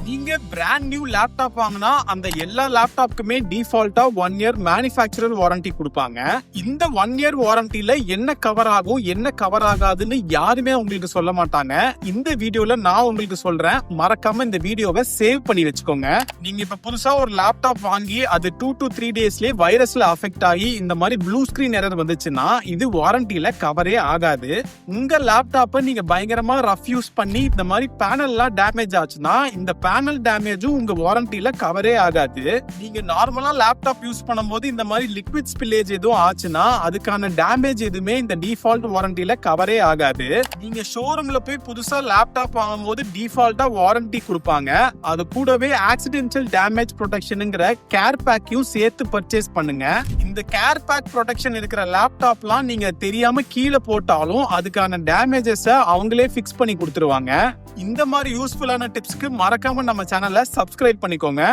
நீங்க brand new laptop வாங்கினா அந்த எல்லா லேப்டாப்க்குமே டிஃபால்ட்டா 1 இயர் மேனுஃபேக்சரர் வாரண்டி கொடுப்பாங்க. இந்த 1 இயர் வாரண்டில என்ன கவர் ஆகும் என்ன கவர் ஆகாதுன்னு யாருமே உங்களுக்கு சொல்ல மாட்டாங்க. இந்த வீடியோல நான் உங்களுக்கு சொல்றேன், மறக்காம இந்த வீடியோவை சேவ் பண்ணி வச்சுக்கோங்க. நீங்க இப்ப புதுசா ஒரு லேப்டாப் வாங்கி அது 2 to 3 டேஸ்லயே வைரஸ்ல அஃபெக்ட் ஆகி இந்த மாதிரி ப்ளூ ஸ்கிரீன் எரர் வந்துச்சுன்னா இது வாரண்டில கவரே ஆகாது. உங்க லேப்டாப்பை நீங்க பயங்கரமா ரஃப் யூஸ் பண்ணி இந்த மாதிரி பேனல்லாம் டேமேஜ் ஆச்சுன்னா இந்த பேனல் டேமேஜும் உங்க வாரண்டில கவரே ஆகாது. நீங்க நார்மலா லேப்டாப் யூஸ் பண்ணும்போது இந்த மாதிரி லிக்விட் ஸ்பில்லேஜ் எதுவும் ஆச்சுன்னா அதுக்கான டேமேஜ் எதுவுமே இந்த டிஃபால்ட் வாரண்டில கவரே ஆகாது. நீங்க ஷோரூம்ல போய் புதுசா லேப்டாப் வாங்கும்போது டிஃபால்ட்டா வாரண்டி கொடுப்பாங்க. அது கூடவே ஆக்சிடென்டல் டேமேஜ் ப்ரொடெக்ஷனுங்கிற கேர் பேக்கையும் சேர்த்து பர்ச்சேஸ் பண்ணுங்க. இந்த கேர் பேக் ப்ரொடெக்ஷன் இருக்கிற லேப்டாப்லாம் நீங்க தெரியாம கீழே போட்டாலும் அதுக்கான டேமேஜஸ் அவங்களே ஃபிக்ஸ் பண்ணி கொடுத்துருவாங்க. இந்த மாதிரி யூஸ்ஃபுல்லான டிப்ஸ்க்கு மறக்காம நம்ம சேனலை சப்ஸ்கிரைப் பண்ணிக்கோங்க.